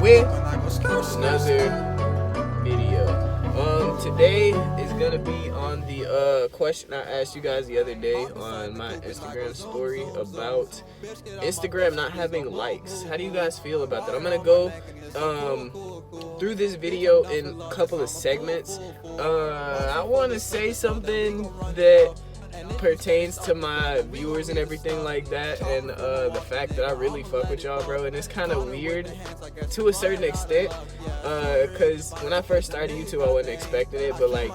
with another video. Today is gonna be on the question I asked you guys the other day on my Instagram story about Instagram not having likes. How do you guys feel about that? I'm gonna go through this video in a couple of segments. I want to say something that pertains to my viewers and everything like that, and the fact that I really fuck with y'all, bro. And it's kind of weird to a certain extent, because when I first started YouTube I wasn't expecting it, but like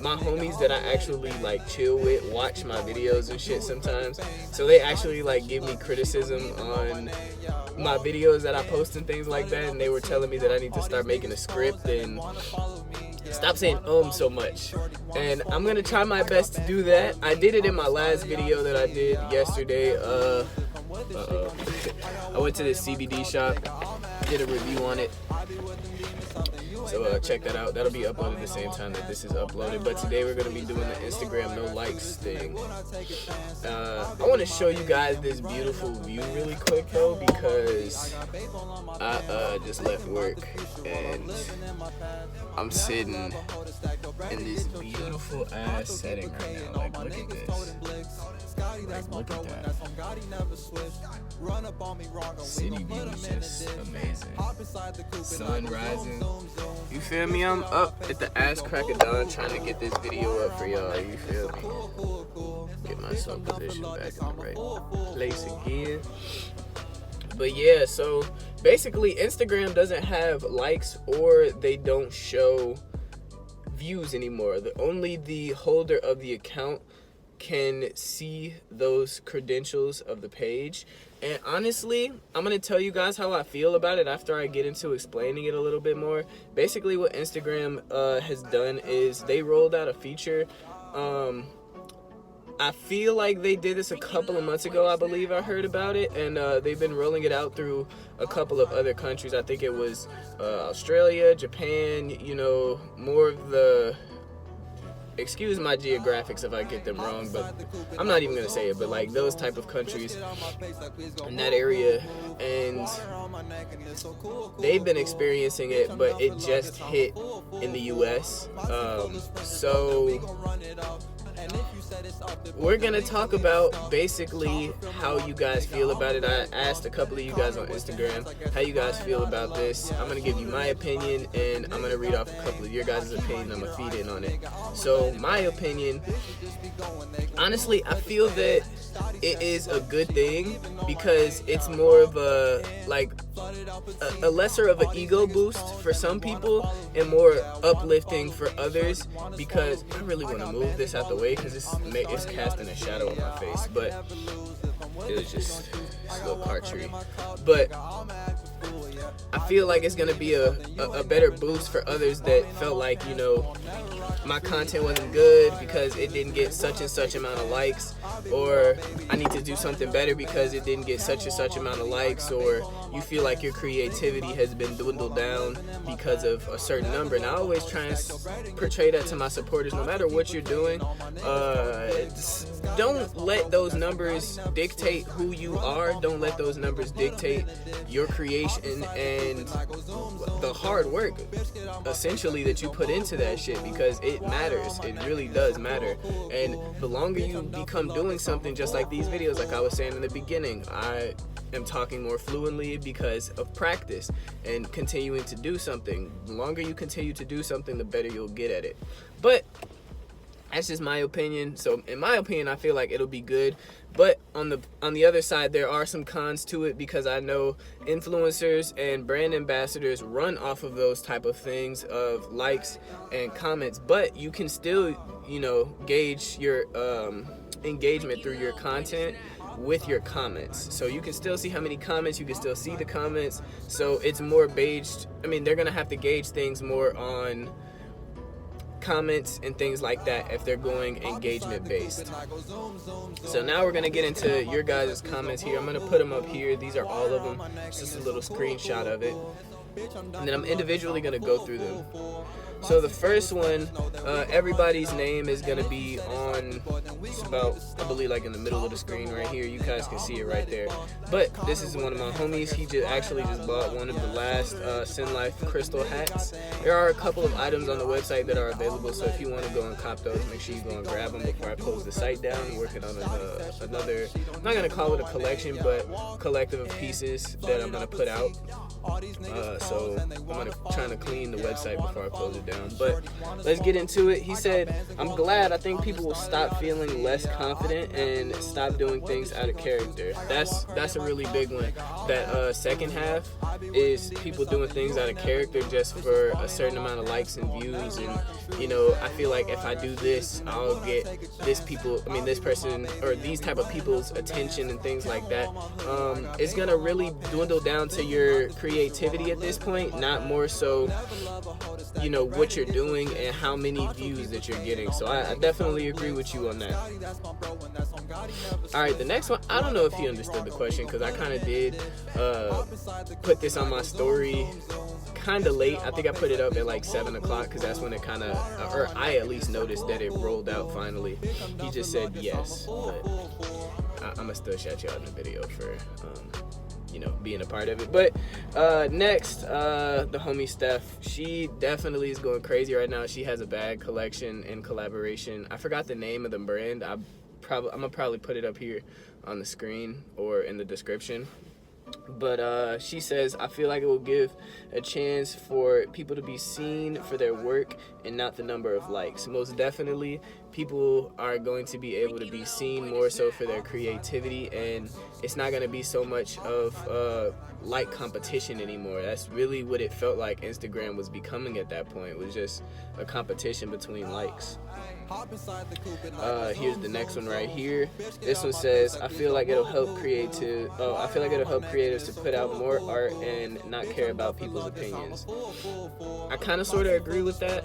my homies that I actually like chill with watch my videos and shit sometimes, so they actually like give me criticism on my videos that I post and things like that, and they were telling me that I need to start making a script and stop saying so much, and I'm gonna try my best to do that. I did it in my last video that I did yesterday. I went to this CBD shop, did a review on it, so check that out. That'll be uploaded the same time that this is uploaded. But today we're gonna be doing the Instagram no likes thing. I want to show you guys this beautiful view really quick though, because I just left work and I'm sitting in this beautiful ass setting right now. Like, look at this. Like, look at that. City view is just amazing. Sun rising. You feel me? I'm up at the ass crack of dawn trying to get this video up for y'all. You feel me? Get myself positioned back in the right place again. But yeah, so basically Instagram doesn't have likes, or they don't show views anymore. Only the holder of the account can see those credentials of the page. And honestly, I'm gonna tell you guys how I feel about it after I get into explaining it a little bit more. Basically what Instagram has done is they rolled out a feature. I feel like they did this a couple of months ago, I believe I heard about it, and they've been rolling it out through a couple of other countries. I think it was Australia, Japan, you know, more of the, excuse my geographics if I get them wrong, but I'm not even gonna say it, but like those type of countries in that area, and they've been experiencing it, but it just hit in the US. So we're gonna talk about basically how you guys feel about it. I asked a couple of you guys on Instagram how you guys feel about this. I'm gonna give you my opinion, and I'm gonna read off a couple of your guys' opinion. I'm gonna feed in on it. So my opinion, honestly, I feel that it is a good thing, because it's more of a like a lesser of an ego boost for some people and more uplifting for others, because I really want to move this out the way because it's casting a shadow on my face, but it was just a little car tree. But I feel like it's gonna be a better boost for others that felt like, you know, my content wasn't good because it didn't get such and such amount of likes, or I need to do something better because it didn't get such and such amount of likes, or you feel like your creativity has been dwindled down because of a certain number. And I always try and portray that to my supporters, no matter what you're doing, don't let those numbers dictate who you are. Don't let those numbers dictate your creation and the hard work essentially that you put into that shit, because it matters. It really does matter. And the longer you become doing something, just like these videos, like I was saying in the beginning, I am talking more fluently because of practice and continuing to do something. The longer you continue to do something, the better you'll get at it. But that's just my opinion. So in my opinion, I feel like it'll be good. But on the other side, there are some cons to it, because I know influencers and brand ambassadors run off of those type of things, of likes and comments. But you can still, you know, gauge your engagement through your content with your comments. So you can still see how many comments, you can still see the comments. So it's more gauged. I mean, they're gonna have to gauge things more on comments and things like that if they're going engagement based. So now we're gonna get into your guys' comments here. I'm gonna put them up here. These are all of them. It's just a little screenshot of it. and then I'm individually gonna go through them. So the first one, everybody's name is gonna be on, it's about, I believe, like in the middle of the screen right here. You guys can see it right there. But this is one of my homies. He just bought one of the last Sin Life crystal hats. There are a couple of items on the website that are available, so if you want to go and cop those, make sure you go and grab them before I close the site down. I'm working on another, I'm not gonna call it a collection, but collective of pieces that I'm gonna put out. So I'm trying to clean the website before I close it down. But let's get into it. He said, I'm glad. I think people will stop feeling less confident and stop doing things out of character. That's a really big one. That second half is people doing things out of character just for a certain amount of likes and views. And, you know, I feel like if I do this, I'll get this person or these type of people's attention and things like that. It's going to really dwindle down to your creativity at this point, not more so, you know, what you're doing and how many views that you're getting. So I definitely agree with you on that. Alright, the next one, I don't know if he understood the question, because I kind of did put this on my story kind of late. I think I put it up at like 7 o'clock, because that's when it kind of, or I at least noticed that it rolled out finally. He just said yes, but I'm gonna still shout you out in the video for you know, being a part of it. But next, the homie Steph, she definitely is going crazy right now. She has a bag collection in collaboration. I forgot the name of the brand. I'm gonna probably put it up here on the screen or in the description. But she says, I feel like it will give a chance for people to be seen for their work and not the number of likes. Most definitely, people are going to be able to be seen more so for their creativity, and it's not going to be so much of like competition anymore. That's really what it felt like Instagram was becoming at that point. It was just a competition between likes. Here's the next one right here. This one says, I feel like it'll help creatives to put out more art and not care about people's opinions. I kind of sort of agree with that,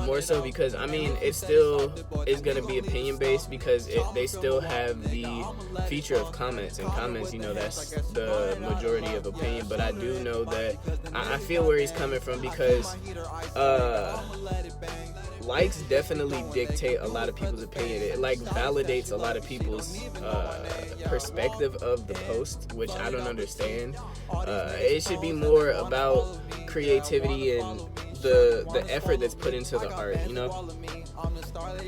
more so because, I mean, it still is going to be opinion based, because they still have the feature of comments, and comments, you know, that's the majority of opinion. But I do know that I feel where he's coming from, because likes definitely dictate a lot of people's opinion. It like validates a lot of people's perspective of the post, which I don't understand. It should be more about creativity and the effort that's put into the art, you know?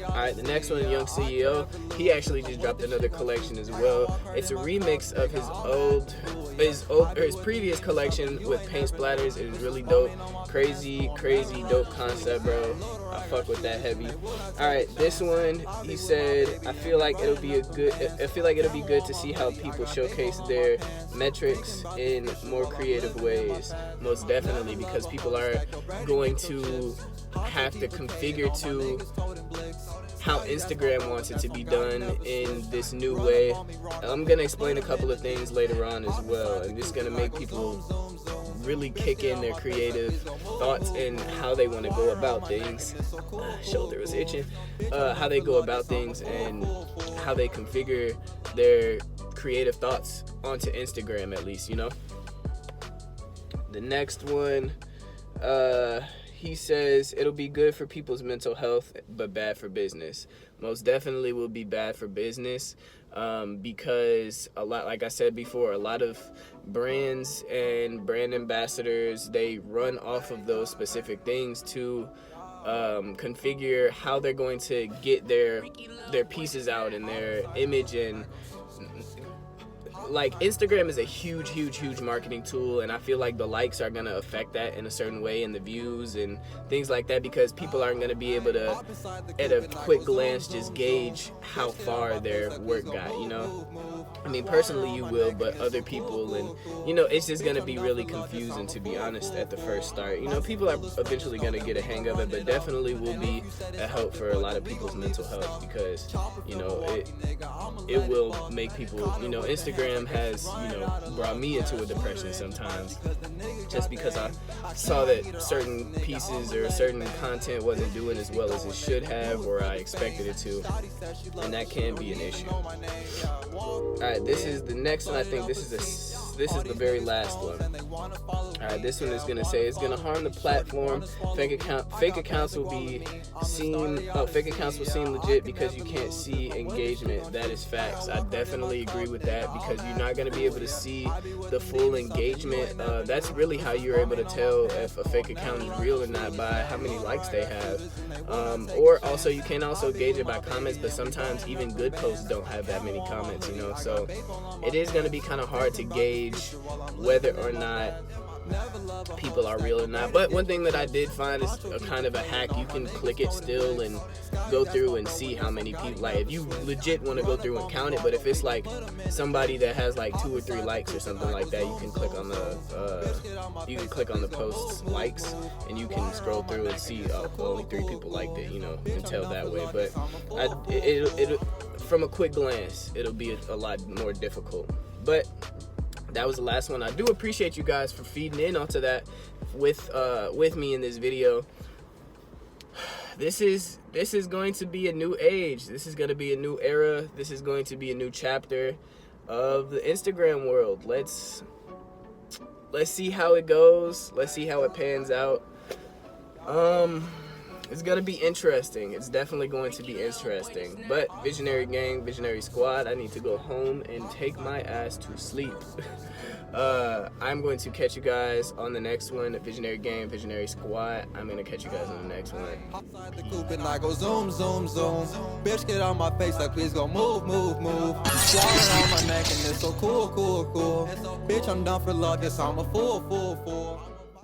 Alright, the next one, Young CEO, he actually just dropped another collection as well. It's a remix of his previous collection with paint splatters. It is really dope. Crazy dope concept, bro. I fuck with that heavy. Alright, this one, he said, I feel like it'll be good to see how people showcase their metrics in more creative ways. Most definitely, because people are going to have to configure to how Instagram wants it to be done in this new way. I'm gonna explain a couple of things later on as well, and just gonna make people really kick in their creative thoughts and how they want to go about things. Shoulder was itching. How they go about things and how they configure their creative thoughts onto Instagram, at least, you know. The next one, he says it'll be good for people's mental health but bad for business. Most definitely will be bad for business, because a lot, like I said before, a lot of brands and brand ambassadors, they run off of those specific things to configure how they're going to get their pieces out and their image. And like, Instagram is a huge marketing tool, and I feel like the likes are going to affect that in a certain way, and the views and things like that, because people aren't going to be able to, at a quick glance, just gauge how far their work got, you know? I mean, personally you will, but other people, and, you know, it's just going to be really confusing, to be honest, at the first start. You know, people are eventually going to get a hang of it, but definitely will be a help for a lot of people's mental health, because, you know, it will make people, you know, Instagram has, you know, brought me into a depression sometimes, just because I saw that certain pieces or certain content wasn't doing as well as it should have, or I expected it to, and that can be an issue. Alright, this is the next one. I think this is this is the very last one. Alright, this one is gonna say it's gonna harm the platform. Fake accounts will be seen. Fake accounts will seem legit because you can't see engagement. That is facts. I definitely agree with that, because you're not gonna be able to see the full engagement. That's really how you're able to tell if a fake account is real or not, by how many likes they have. Or also you can also gauge it by comments, but sometimes even good posts don't have that many comments, you know. So it is gonna be kind of hard to gauge whether or not people are real or not. But one thing that I did find is a kind of a hack. You can click it still and go through and see how many people, like if you legit want to go through and count it. But if it's like somebody that has like 2 or 3 likes or something like that, you can click on the post's likes and you can scroll through and see, oh, only 3 people liked it, you know, and tell that way. But it from a quick glance, it'll be a lot more difficult. But that was the last one. I do appreciate you guys for feeding in onto that with me in this video. This is going to be a new age. This is going to be a new era. This is going to be a new chapter of the Instagram world. Let's see how it goes. Let's see how it pans out. It's gonna be interesting. It's definitely going to be interesting. But Visionary Gang, Visionary Squad, I need to go home and take my ass to sleep. I'm going to catch you guys on the next one. Visionary Gang, Visionary Squad. I'm gonna catch you guys on the next one. Outside the coupe and I go zoom, zoom, zoom. Bitch, get on my face like please go move, move, move. Flying on my neck and it's so cool, cool, cool. Bitch, I'm down for love, yes, I'm a fool, fool, fool.